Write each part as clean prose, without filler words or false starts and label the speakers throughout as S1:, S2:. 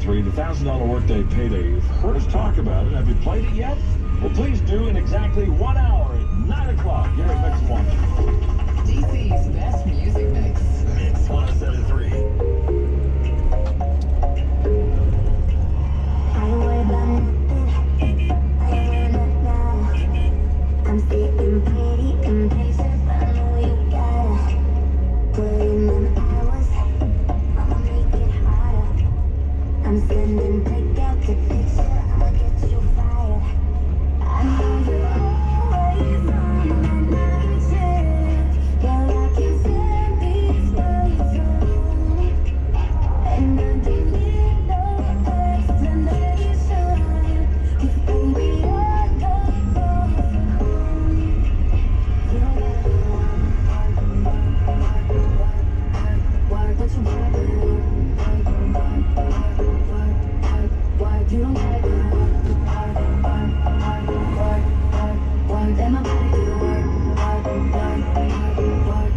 S1: 7:03, the $1,000 workday payday. You've heard us talk about it. Have you played it yet? Well, please do in exactly 1 hour at 9 o'clock here at Mix 1.
S2: DC's best music mix.
S1: Mix 107.3.
S3: I don't worry about nothing. I ain't worried now. I'm sitting pretty impatient, but I know you gotta put in them hours. I'ma make it harder. I'm sending pick out the picture. I'ma get you fired. I know you're always on that night shift, but I can send these words on, and I don't need no explanation. 'Cause baby, I know both home. You don't gotta work, but you gotta work. You don't gotta work. Let my body do the work.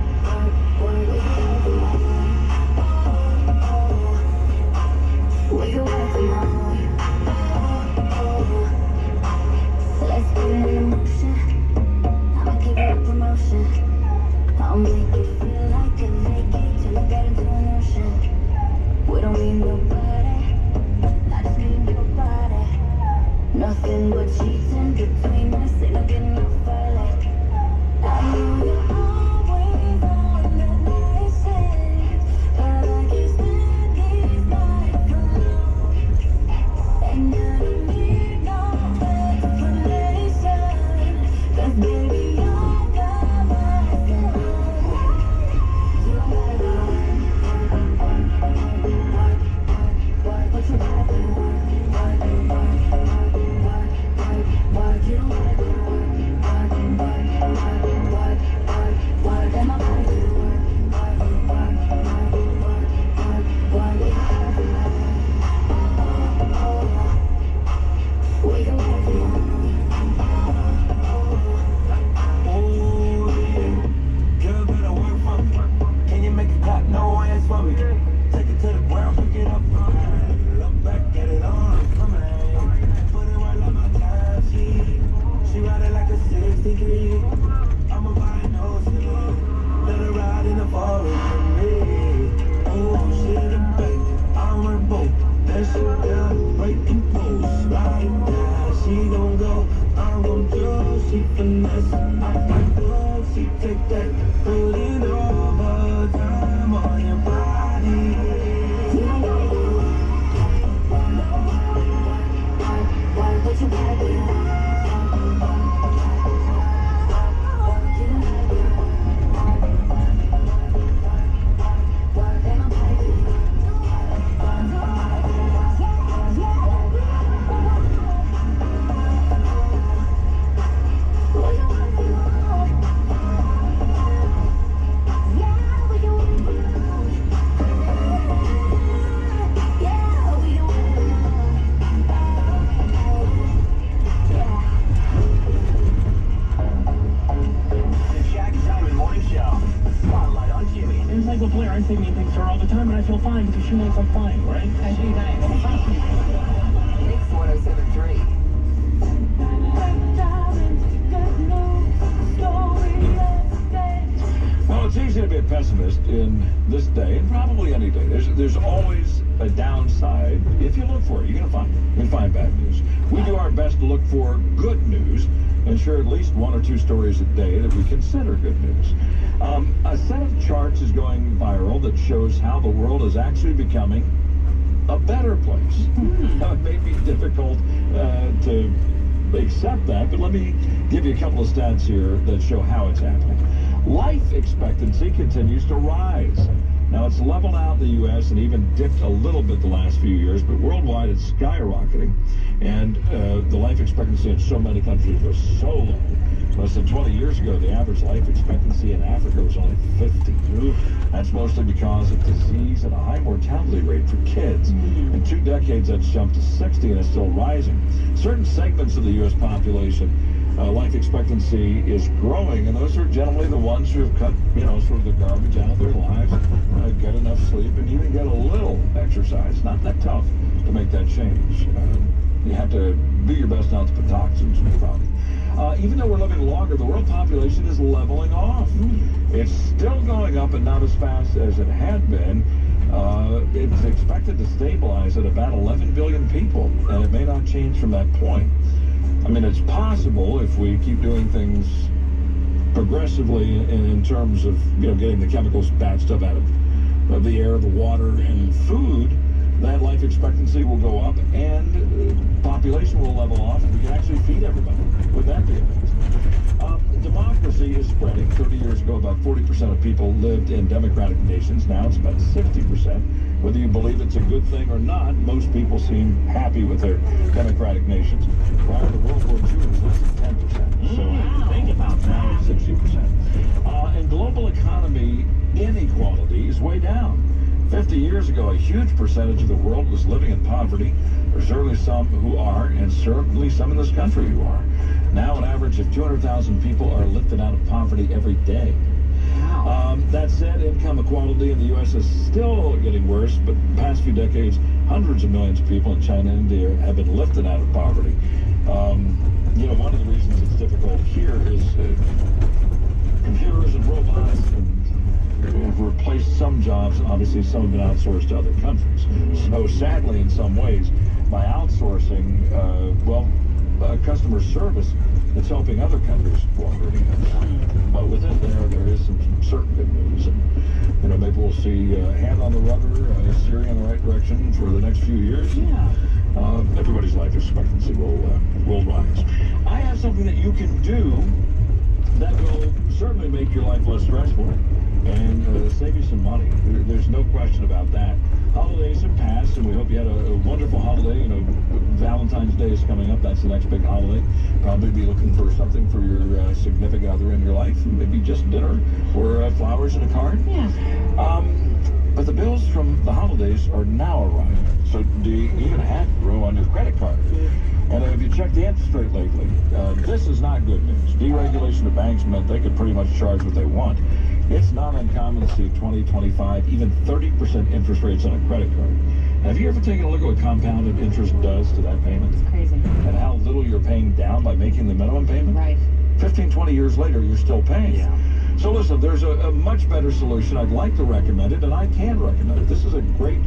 S3: We can work tomorrow. Let's put it in motion. I'ma give you a promotion. I'll make it feel like a vacate till you get into an ocean. We don't need nobody, I just need your body. Nothing but cheating between us, ain't no getting no further. I know you're always on the night shift, but I can't stand these nights alone. And I don't need no explanation, 'cause baby, you're the one at home. You don't gotta work, but you gotta work. You don't gotta work. Let my body do the work. We can work tomorrow.
S4: Girl, better work for me. Can you make it clap? No ass for me. Take it to the ground, pick it up. Look back, get it on. Come on. Put it right like my time. She ride it like a 63. I'ma buy no silly. Let her ride in the forest with me. Oh, she the bank. I'm her boat. That shit down, breaking posts. Right now, she gon' go. I'm gon' do. She finesse. I like love. She take that. Put it over time on your body.
S3: You don't gotta work, but you gotta do it.
S5: Blair, I say mean things to her all the time, and I feel fine because she knows I'm fine, right?
S2: And be nice. Mix 107.3.
S1: Well, it's easy to be a pessimist in this day, and probably any day. There's always a downside. If you look for it, you're going to find it. You can find bad news. We do our best to look for good news and share at least one or two stories a day that we consider good news. A set of charts is going viral that shows how the world is actually becoming a better place. Now, it may be difficult to accept that, but let me give you a couple of stats here that show how it's happening. Life expectancy continues to rise. Now, it's leveled out in the U.S. and even dipped a little bit the last few years, but worldwide it's skyrocketing. And the life expectancy in so many countries was so low. Less than 20 years ago, the average life expectancy in Africa was only 50. That's mostly because of disease and a high mortality rate for kids. In 2 decades, that's jumped to 60 and is still rising. Certain segments of the U.S. population, life expectancy is growing, and those are generally the ones who have cut, sort of the garbage out of their lives, get enough sleep, and even get a little exercise. Not that tough to make make that change. You have to do your best not to put toxins in your body. Even though we're living longer, the world population is leveling off. It's still going up, but not as fast as it had been. It's expected to stabilize at about 11 billion people, and it may not change from that point. I mean, it's possible if we keep doing things progressively in terms of, getting the chemicals, bad stuff out of the air, the water, and food, that life expectancy will go up and population will level off, and we can actually feed everybody. Would that be amazing? Democracy is spreading. 30 years ago, about 40% of people lived in democratic nations. Now it's about 60%. Whether you believe it's a good thing or not, most people seem happy with their democratic nations. Prior to World War II, it was less than 10%. So think about now it's 60%. And global economy inequality is way down. 50 years ago, a huge percentage of the world was living in poverty. There's certainly some who are, and certainly some in this country who are. Now, an average of 200,000 people are lifted out of poverty every day. That said, income equality in the U.S. is still getting worse, but in the past few decades, hundreds of millions of people in China and India have been lifted out of poverty. One of the reasons it's difficult here is computers and robots have replaced some jobs, and obviously some have been outsourced to other countries. So sadly, in some ways, by outsourcing, customer service, it's helping other countries while hurting us. But within there is some certain good news, and maybe we'll see hand on the rudder, steering in the right direction for the next few years. Everybody's life expectancy will rise. I have something that you can do that will certainly make your life less stressful and save you some money. There's no question about that. Holidays have passed, and we hope you had a wonderful holiday. Valentine's Day is coming up. That's the next big holiday. Probably be looking for something for your significant other in your life. Maybe just dinner or flowers and a card. But the bills from the holidays are now arriving. So do you even have room on your credit card? And have you checked the interest rate lately? This is not good news. Deregulation of banks meant they could pretty much charge what they want. It's not uncommon to see 20, 25, even 30% interest rates on a credit card. Have you ever taken a look at what compounded interest does to that payment?
S6: It's crazy.
S1: And how little you're paying down by making the minimum payment?
S6: Right.
S1: 15, 20 years later, you're still paying. So listen, there's a much better solution. I'd like to recommend it, and I can recommend it. This is a great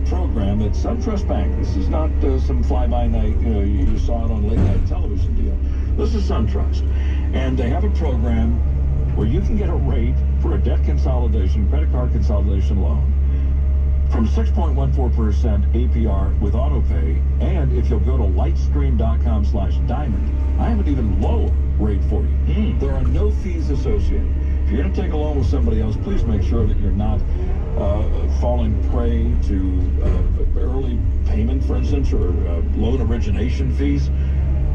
S1: program at SunTrust Bank. This is not some fly-by-night, you saw it on late-night television deal. This is SunTrust. And they have a program where you can get a rate for a debt consolidation, credit card consolidation loan from 6.14% APR with autopay. And if you'll go to lightstream.com/diamond, I have an even lower rate for you. There are no fees associated. If you're going to take a loan with somebody else, please make sure that you're not falling prey to early payment, for instance, or loan origination fees.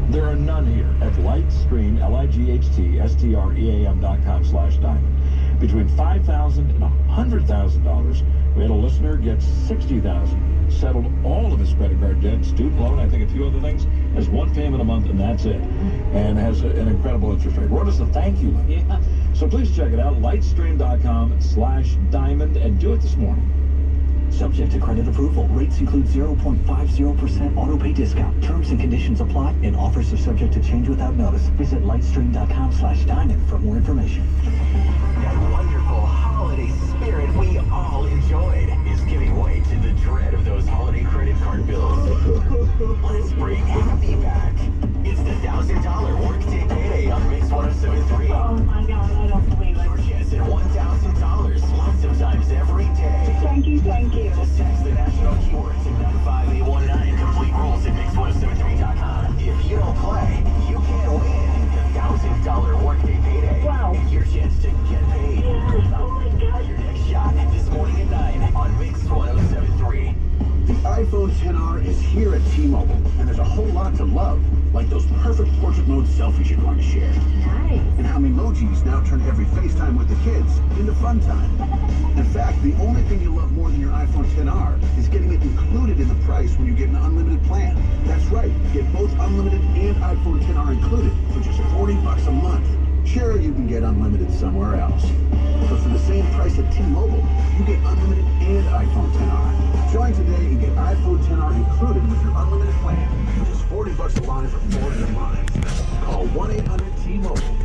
S1: There are none here at Lightstream, LIGHTSTREAM.com/diamond. Between $5,000 and $100,000, we had a listener get $60,000, settled all of his credit card debt, student loan, I think a few other things, has one payment a month, and that's it, and has an incredible interest rate. Wrote us a thank you letter. So please check it out, lightstream.com/diamond, and do it this morning.
S7: Subject to credit approval. Rates include 0.50% auto pay discount. Terms and conditions apply, and offers are subject to change without notice. Visit lightstream.com/diamond for more information.
S8: That wonderful holiday spirit we all enjoyed is giving way to the dread of those holiday credit card bills. Let's bring happy back. It's the $1,000 workday payday on Mix 107.3.
S6: Oh my God, I don't believe it.
S8: Your chance at $1,000 lots of times every day.
S6: Thank you, thank you.
S8: Just text the national keyword to 95819. Complete rules at mix1073.com. If you don't play, you can't win the $1,000 workday payday.
S6: Wow.
S8: And your chance to get paid.
S6: Oh my God.
S8: Your next shot this morning at 9 on Mix 107.3.
S9: The iPhone XR is here at T-Mobile, and there's a whole lot to love, like those perfect portrait mode selfies you're going to share.
S6: Nice.
S9: And how emojis now turn every FaceTime with the kids into fun time. In fact, the only thing you love more than your iPhone XR is getting it included in the price when you get an unlimited plan. That's right, get both unlimited and iPhone XR included for just $40 a month. Sure, you can get unlimited somewhere else, but for the same price at T-Mobile, you get unlimited and iPhone XR. Join today and get iPhone XR included plan. Just $40 a line for 400 lines. Call 1-800-T-Mobile.